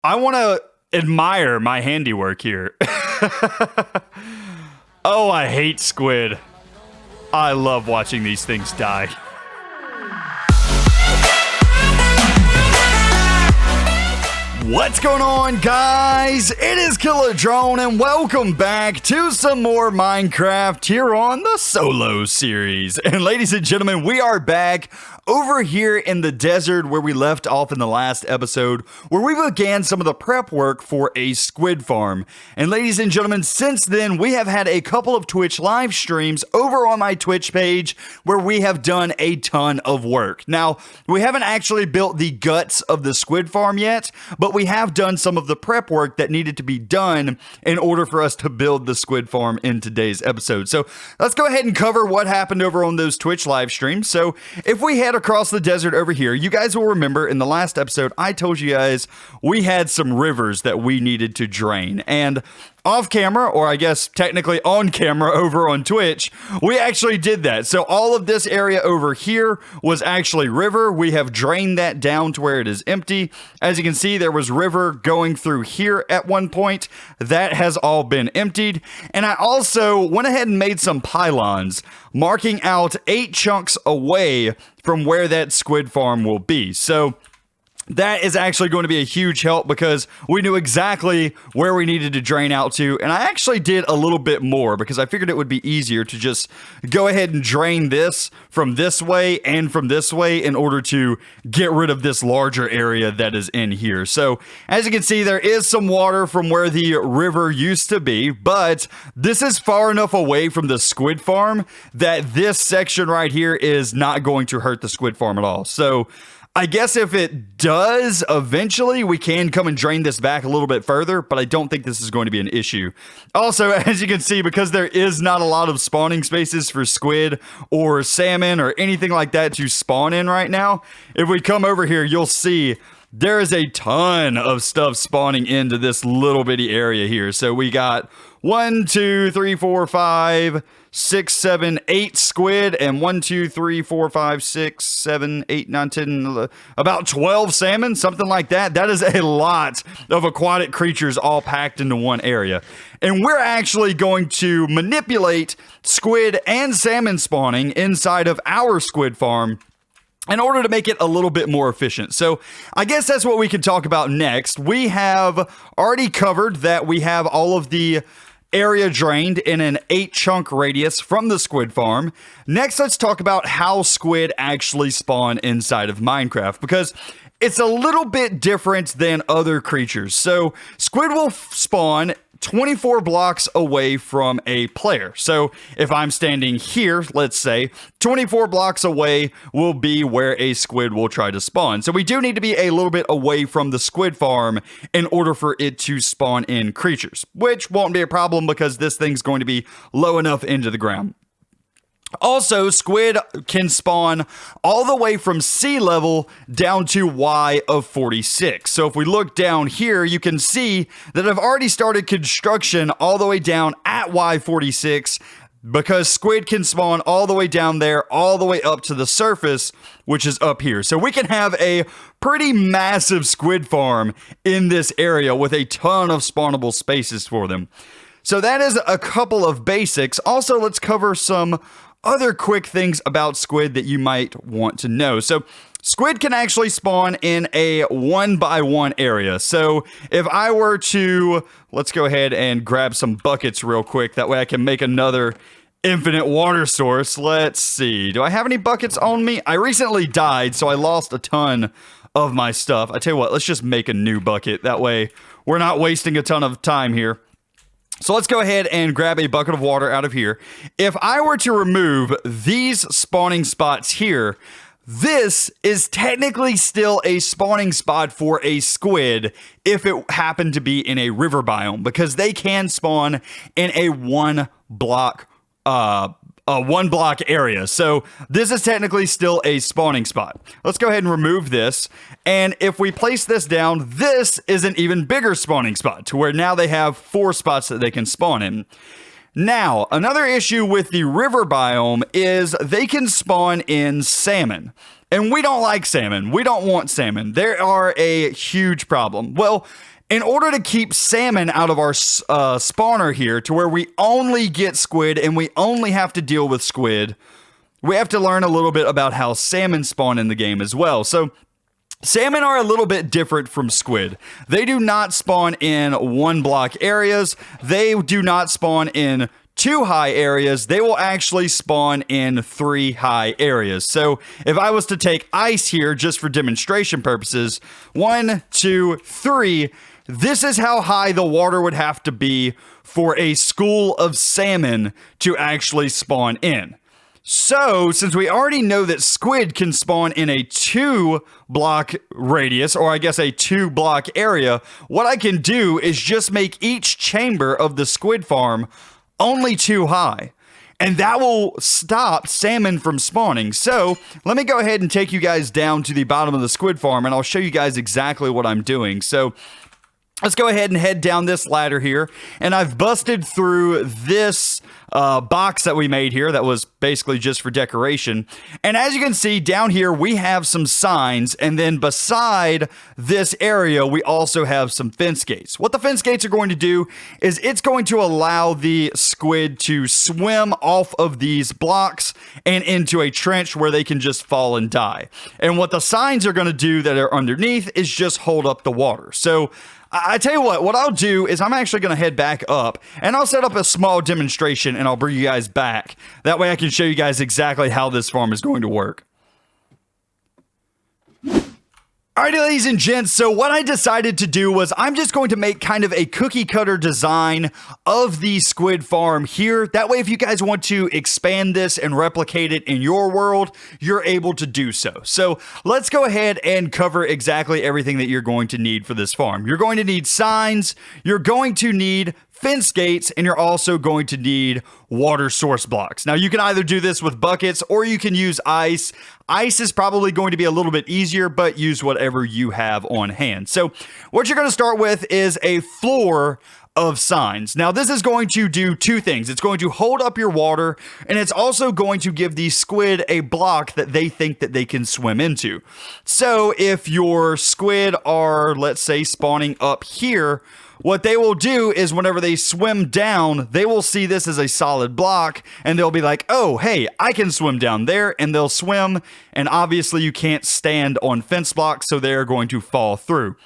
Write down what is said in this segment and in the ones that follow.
I want to admire my handiwork here. Oh, I hate squid. I love watching these things die. What's going on, guys? It is Killer Drone, and welcome back to some more Minecraft here on the Solo series. And ladies and gentlemen, we are back over here in the desert where we left off in the last episode, where we began some of the prep work for a squid farm. And ladies and gentlemen, since then, we have had a couple of Twitch live streams over on my Twitch page where we have done a ton of work. Now, we haven't actually built the guts of the squid farm yet, but we have done some of the prep work that needed to be done in order for us to build the squid farm in today's episode. So let's go ahead and cover what happened over on those Twitch live streams. So if we head across the desert over here, you guys will remember in the last episode, I told you guys we had some rivers that we needed to drain. And off camera, or I guess technically on camera over on Twitch, we actually did that. So all of this area over here was actually river. We have drained that down to where it is empty. As you can see, there was river going through here at one point. That has all been emptied. And I also went ahead and made some pylons, marking out 8 chunks away from where that squid farm will be. So that is actually going to be a huge help because we knew exactly where we needed to drain out to. And I actually did a little bit more because I figured it would be easier to just go ahead and drain this from this way and from this way in order to get rid of this larger area that is in here. So as you can see, there is some water from where the river used to be, but this is far enough away from the squid farm that this section right here is not going to hurt the squid farm at all. So I guess if it does, eventually we can come and drain this back a little bit further, but I don't think this is going to be an issue. Also, as you can see, because there is not a lot of spawning spaces for squid or salmon or anything like that to spawn in right now, if we come over here, you'll see there is a ton of stuff spawning into this little bitty area here. So we got 1, 2, 3, 4, 5, 6, 7, 8 squid, and 1, 2, 3, 4, 5, 6, 7, 8, 9, 10, about 12 salmon, something like that. That is a lot of aquatic creatures all packed into one area. And we're actually going to manipulate squid and salmon spawning inside of our squid farm in order to make it a little bit more efficient. So I guess that's what we can talk about next. We have already covered that we have all of the area drained in an 8 chunk radius from the squid farm. Next, let's talk about how squid actually spawn inside of Minecraft, because it's a little bit different than other creatures. So squid will spawn 24 blocks away from a player. So if I'm standing here, let's say 24 blocks away will be where a squid will try to spawn. So we do need to be a little bit away from the squid farm in order for it to spawn in creatures, which won't be a problem because this thing's going to be low enough into the ground. Also, squid can spawn all the way from sea level down to Y of 46. So if we look down here, you can see that I've already started construction all the way down at Y 46 because squid can spawn all the way down there, all the way up to the surface, which is up here. So we can have a pretty massive squid farm in this area with a ton of spawnable spaces for them. So that is a couple of basics. Also, let's cover some other quick things about squid that you might want to know. So squid can actually spawn in a 1x1 area. So if I were to, let's go ahead and grab some buckets real quick. That way I can make another infinite water source. Let's see. Do I have any buckets on me? I recently died, so I lost a ton of my stuff. I tell you what, let's just make a new bucket. That way we're not wasting a ton of time here. So let's go ahead and grab a bucket of water out of here. If I were to remove these spawning spots here, this is technically still a spawning spot for a squid if it happened to be in a river biome, because they can spawn in a one block area. So this is technically still a spawning spot. Let's go ahead and remove this. And if we place this down, this is an even bigger spawning spot to where now they have 4 spots that they can spawn in. Now, another issue with the river biome is they can spawn in salmon. And we don't like salmon. We don't want salmon. They are a huge problem. Well, in order to keep salmon out of our spawner here to where we only get squid and we only have to deal with squid, we have to learn a little bit about how salmon spawn in the game as well. So salmon are a little bit different from squid. They do not spawn in 1 block areas. They do not spawn in 2 high areas. They will actually spawn in 3 high areas. So if I was to take ice here just for demonstration purposes, 1, 2, 3, this is how high the water would have to be for a school of salmon to actually spawn in. So, since we already know that squid can spawn in a 2 block radius, or I guess a 2 block area, what I can do is just make each chamber of the squid farm only 2 high. And that will stop salmon from spawning. So, let me go ahead and take you guys down to the bottom of the squid farm, and I'll show you guys exactly what I'm doing. So, let's go ahead and head down this ladder here, and I've busted through this box that we made here that was basically just for decoration. And as you can see down here, we have some signs, and then beside this area, we also have some fence gates. What the fence gates are going to do is it's going to allow the squid to swim off of these blocks and into a trench where they can just fall and die. And what the signs are going to do that are underneath is just hold up the water. So I tell you what I'll do is I'm actually going to head back up and I'll set up a small demonstration and I'll bring you guys back. That way I can show you guys exactly how this farm is going to work. Alrighty, ladies and gents, so what I decided to do was I'm just going to make kind of a cookie cutter design of the squid farm here. That way, if you guys want to expand this and replicate it in your world, you're able to do so. So let's go ahead and cover exactly everything that you're going to need for this farm. You're going to need signs, you're going to need fence gates, and you're also going to need water source blocks. Now, you can either do this with buckets or you can use ice. Ice is probably going to be a little bit easier, but use whatever you have on hand. So what you're going to start with is a floor of signs. Now, this is going to do 2 things. It's going to hold up your water, and it's also going to give the squid a block that they think that they can swim into. So if your squid are, let's say, spawning up here, what they will do is whenever they swim down, they will see this as a solid block, and they'll be like, oh, hey, I can swim down there, and they'll swim, and obviously you can't stand on fence blocks, so they're going to fall through.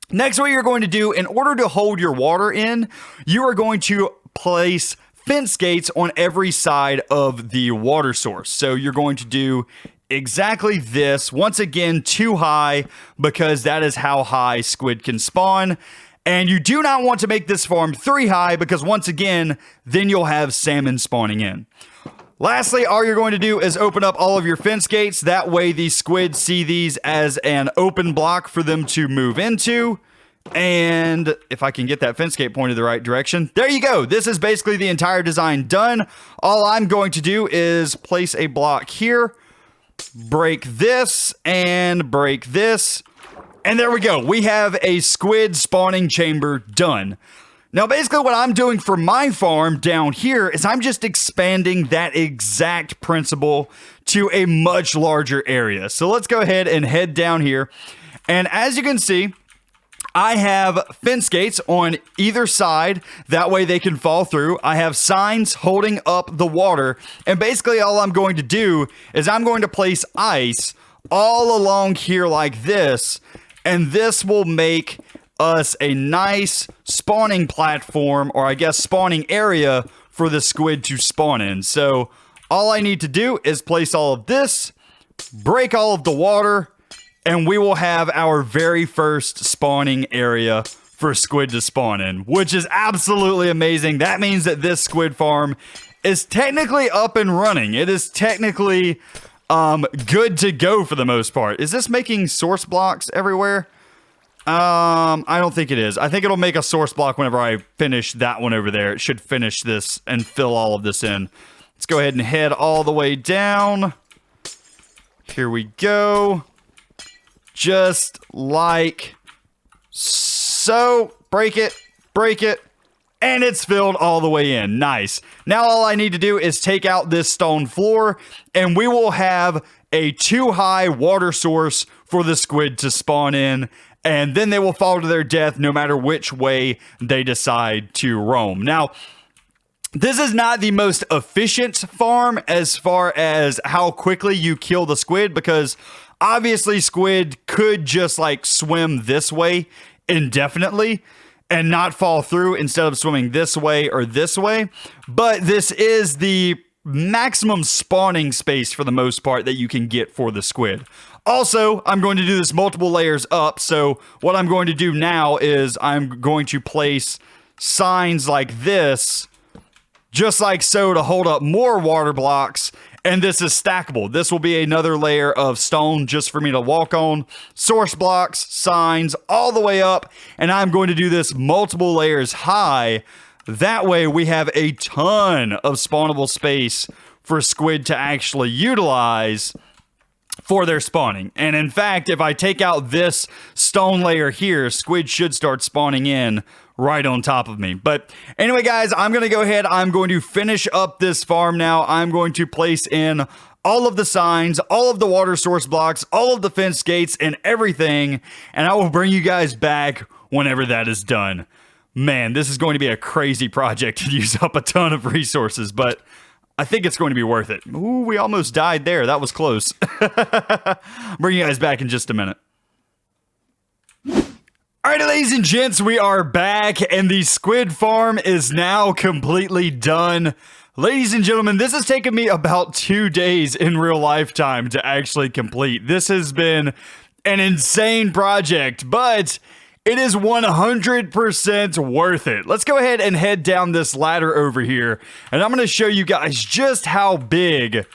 Next, what you're going to do, in order to hold your water in, you are going to place fence gates on every side of the water source. So you're going to do exactly this, once again, 2 high, because that is how high squid can spawn. And you do not want to make this farm 3 high because once again, then you'll have salmon spawning in. Lastly, all you're going to do is open up all of your fence gates. That way the squid see these as an open block for them to move into. And if I can get that fence gate pointed the right direction, there you go. This is basically the entire design done. All I'm going to do is place a block here, break this, and break this. And there we go. We have a squid spawning chamber done. Now, basically what I'm doing for my farm down here is I'm just expanding that exact principle to a much larger area. So let's go ahead and head down here. And as you can see, I have fence gates on either side. That way they can fall through. I have signs holding up the water. And basically all I'm going to do is I'm going to place ice all along here like this. And this will make us a nice spawning platform, or I guess spawning area for the squid to spawn in. So all I need to do is place all of this, break all of the water, and we will have our very first spawning area for squid to spawn in, which is absolutely amazing. That means that this squid farm is technically up and running. It is technically good to go for the most part. Is this making source blocks everywhere? I don't think it is. I think it'll make a source block whenever I finish that one over there. It should finish this and fill all of this in. Let's go ahead and head all the way down. Here we go. Just like so. Break it, and it's filled all the way in. Nice. Now all I need to do is take out this stone floor, and we will have a too high water source for the squid to spawn in, and then they will fall to their death no matter which way they decide to roam. Now, this is not the most efficient farm as far as how quickly you kill the squid, because obviously squid could just like swim this way indefinitely and not fall through instead of swimming this way or this way. But this is the maximum spawning space for the most part that you can get for the squid. Also, I'm going to do this multiple layers up. So what I'm going to do now is I'm going to place signs like this, just like so, to hold up more water blocks. And this is stackable. This will be another layer of stone just for me to walk on. Source blocks, signs, all the way up. And I'm going to do this multiple layers high. That way we have a ton of spawnable space for squid to actually utilize for their spawning. And in fact, if I take out this stone layer here, squid should start spawning in right on top of me. But anyway, guys, I'm going to go ahead. I'm going to finish up this farm now. I'm going to place in all of the signs, all of the water source blocks, all of the fence gates and everything. And I will bring you guys back whenever that is done. Man, this is going to be a crazy project to use up a ton of resources, but I think it's going to be worth it. Ooh, we almost died there. That was close. Bring you guys back in just a minute. Alright, ladies and gents, we are back, and the squid farm is now completely done. Ladies and gentlemen, this has taken me about 2 days in real lifetime to actually complete. This has been an insane project, but it is 100% worth it. Let's go ahead and head down this ladder over here, and I'm going to show you guys just how big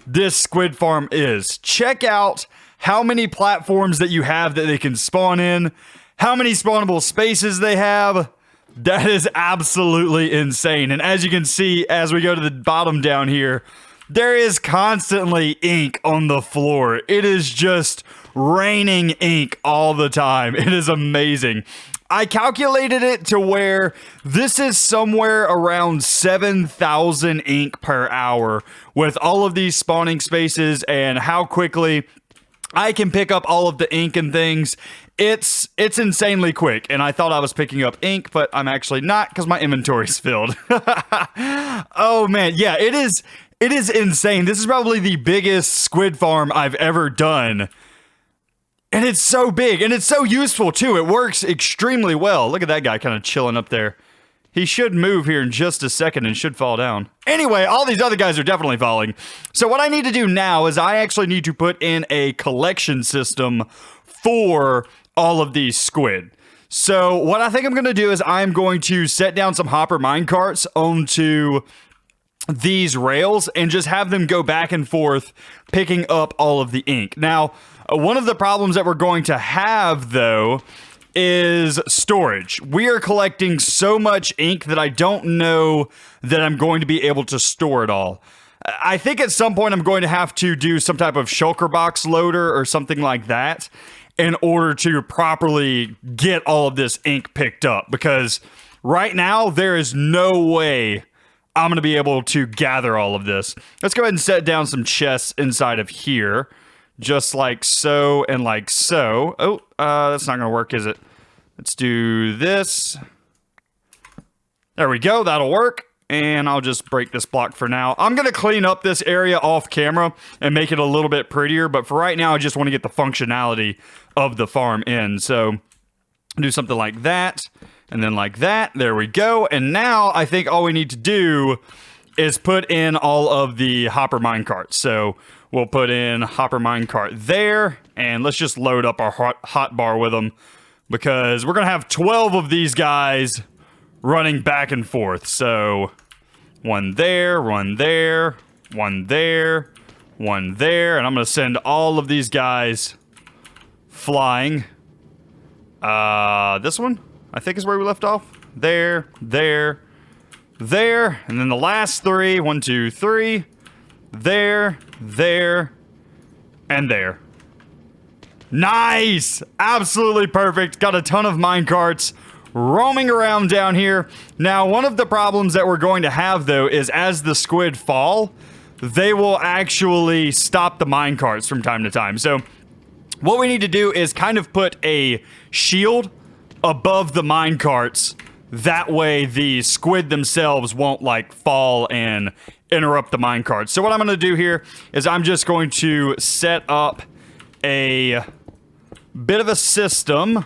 this squid farm is. Check out how many platforms that you have that they can spawn in, how many spawnable spaces they have. That is absolutely insane. And as you can see, as we go to the bottom down here, there is constantly ink on the floor. It is just raining ink all the time. It is amazing. I calculated it to where this is somewhere around 7,000 ink per hour with all of these spawning spaces and how quickly I can pick up all of the ink and things. It's insanely quick, and I thought I was picking up ink, but I'm actually not because my inventory's filled. Oh man, yeah, it is insane. This is probably the biggest squid farm I've ever done. And it's so big, and it's so useful too. It works extremely well. Look at that guy kind of chilling up there. He should move here in just a second and should fall down. Anyway, all these other guys are definitely falling. So what I need to do now is I actually need to put in a collection system for all of these squid. So what I think I'm going to do is I'm going to set down some hopper minecarts onto these rails and just have them go back and forth picking up all of the ink. Now, one of the problems that we're going to have, though, is storage. We are collecting so much ink that I don't know that I'm going to be able to store it all. I think at some point I'm going to have to do some type of shulker box loader or something like that in order to properly get all of this ink picked up, because right now there is no way I'm going to be able to gather all of this. Let's go ahead and set down some chests inside of here. Just like so and like so. Oh, that's not going to work, is it? Let's do this. There we go. That'll work. And I'll just break this block for now. I'm going to clean up this area off camera and make it a little bit prettier. But for right now, I just want to get the functionality of the farm in. So do something like that. And then like that. There we go. And now I think all we need to do is put in all of the hopper minecarts. So we'll put in hopper minecart there, and let's just load up our hot bar with them, because we're going to have 12 of these guys running back and forth. So one there, one there, one there, one there, and I'm going to send all of these guys flying. This one, I think, is where we left off. There, there, there, and then the last three, 1, 2, 3, there, there, and there. Nice! Absolutely perfect. Got a ton of minecarts roaming around down here. Now, one of the problems that we're going to have, though, is as the squid fall, they will actually stop the minecarts from time to time. So what we need to do is kind of put a shield above the minecarts. That way the squid themselves won't like fall and interrupt the minecarts. So what I'm going to do here is I'm just going to set up a bit of a system,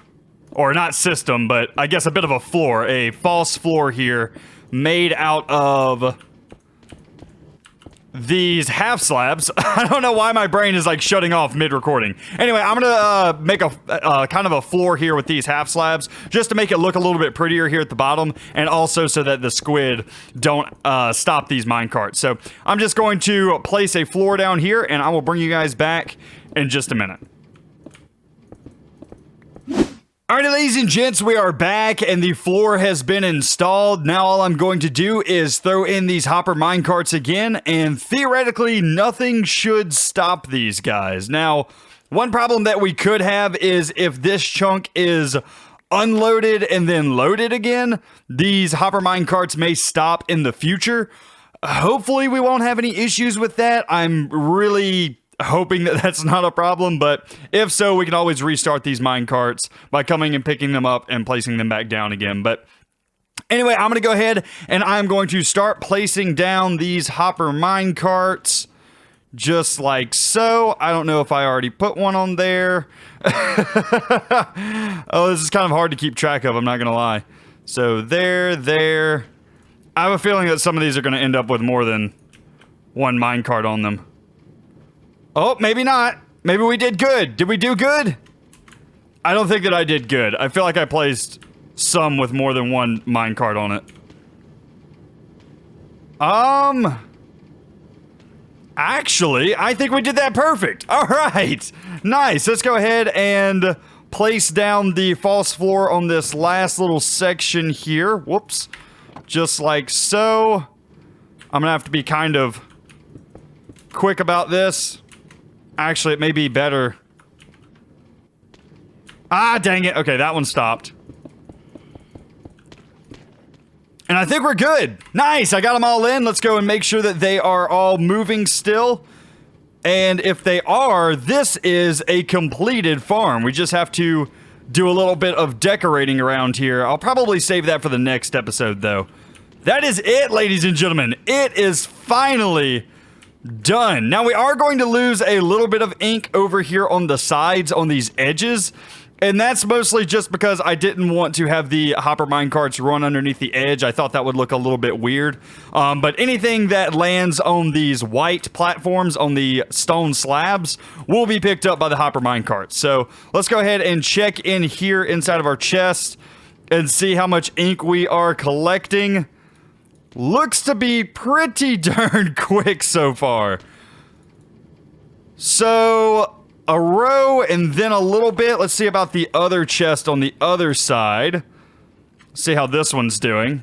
or not system, but I guess a bit of a floor, a false floor here made out of these half slabs. I don't know why my brain is like shutting off mid-recording. Anyway, I'm gonna make a kind of a floor here with these half slabs just to make it look a little bit prettier here at the bottom, and also so that the squid don't stop these minecarts. So I'm just going to place a floor down here, and I will bring you guys back in just a minute. Alrighty, ladies and gents, we are back and the floor has been installed. Now all I'm going to do is throw in these hopper minecarts again, and theoretically nothing should stop these guys. Now, one problem that we could have is if this chunk is unloaded and then loaded again, these hopper minecarts may stop in the future. Hopefully we won't have any issues with that. I'm really hoping that that's not a problem, but if so, we can always restart these minecarts by coming and picking them up and placing them back down again. But anyway, I'm going to go ahead and I'm going to start placing down these hopper minecarts just like so. I don't know if I already put one on there. Oh, this is kind of hard to keep track of, I'm not going to lie. So there. I have a feeling that some of these are going to end up with more than one minecart on them. Oh, maybe not. Maybe we did good. Did we do good? I don't think that I did good. I feel like I placed some with more than one minecart on it. Actually, I think we did that perfect. All right. Nice. Let's go ahead and place down the false floor on this last little section here. Whoops. Just like so. I'm gonna have to be kind of quick about this. Actually, it may be better. Ah, dang it. Okay, that one stopped. And I think we're good. Nice, I got them all in. Let's go and make sure that they are all moving still. And if they are, this is a completed farm. We just have to do a little bit of decorating around here. I'll probably save that for the next episode, though. That is it, ladies and gentlemen. It is finally done. Now we are going to lose a little bit of ink over here on the sides, on these edges, and that's mostly just because I didn't want to have the hopper minecarts run underneath the edge. I thought that would look a little bit weird. But anything that lands on these white platforms, on the stone slabs, will be picked up by the hopper minecarts. So let's go ahead and check in here inside of our chest and see how much ink we are collecting. Looks to be pretty darn quick so far. So, a row and then a little bit. Let's see about the other chest on the other side. See how this one's doing.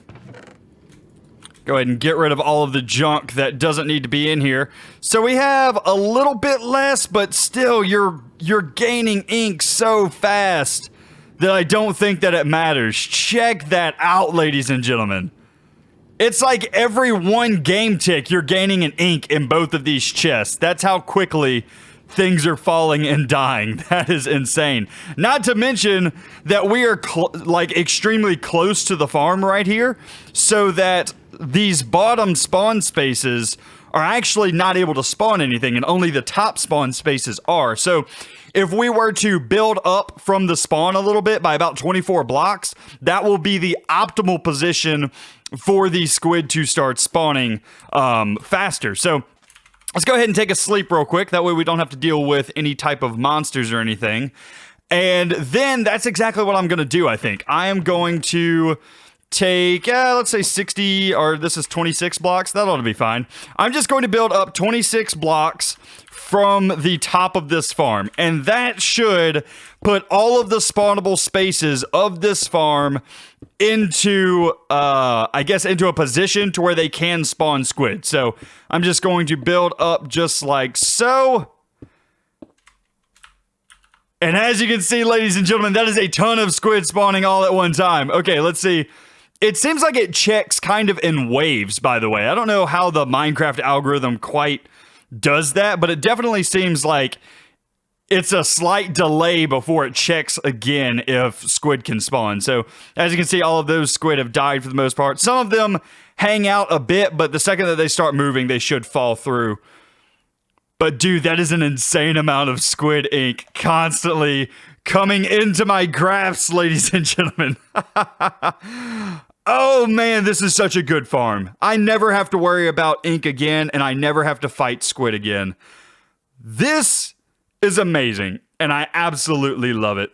Go ahead and get rid of all of the junk that doesn't need to be in here. So we have a little bit less, but still you're gaining ink so fast that I don't think that it matters. Check that out, ladies and gentlemen. It's like every one game tick, you're gaining an ink in both of these chests. That's how quickly things are falling and dying. That is insane. Not to mention that we are like extremely close to the farm right here, so that these bottom spawn spaces are actually not able to spawn anything, and only the top spawn spaces are. So if we were to build up from the spawn a little bit by about 24 blocks, that will be the optimal position for the squid to start spawning faster. So let's go ahead and take a sleep real quick. That way we don't have to deal with any type of monsters or anything. And then that's exactly what I'm going to do, I think. I am going to take, let's say 60, or this is 26 blocks. That ought to be fine. I'm just going to build up 26 blocks from the top of this farm, and that should put all of the spawnable spaces of this farm into, I guess, into a position to where they can spawn squid. So I'm just going to build up just like so. And as you can see, ladies and gentlemen, that is a ton of squid spawning all at one time. Okay, let's see. It seems like it checks kind of in waves, by the way. I don't know how the Minecraft algorithm quite does that, but it definitely seems like it's a slight delay before it checks again if squid can spawn. So as you can see, all of those squid have died for the most part. Some of them hang out a bit, but the second that they start moving, they should fall through. But dude, that is an insane amount of squid ink constantly coming into my graphs, ladies and gentlemen. Oh man, this is such a good farm. I never have to worry about ink again, and I never have to fight squid again. This is amazing, and I absolutely love it.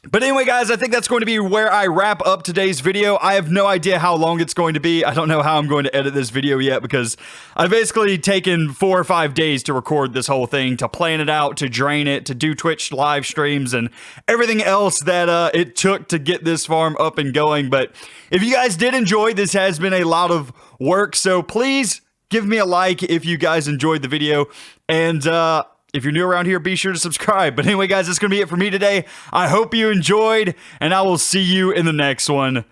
But anyway, guys, I think that's going to be where I wrap up today's video. I have no idea how long it's going to be. I don't know how I'm going to edit this video yet because I've basically taken 4 or 5 days to record this whole thing, to plan it out, to drain it, to do Twitch live streams, and everything else that it took to get this farm up and going. But if you guys did enjoy, this has been a lot of work, so please give me a like if you guys enjoyed the video. And, if you're new around here, be sure to subscribe. But anyway, guys, that's going to be it for me today. I hope you enjoyed, and I will see you in the next one.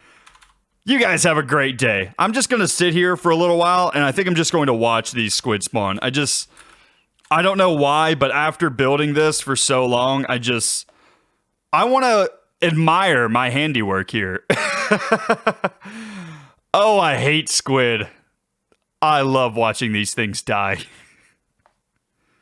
You guys have a great day. I'm just going to sit here for a little while, and I think I'm just going to watch these squid spawn. I don't know why, but after building this for so long, I want to admire my handiwork here. Oh, I hate squid. I love watching these things die.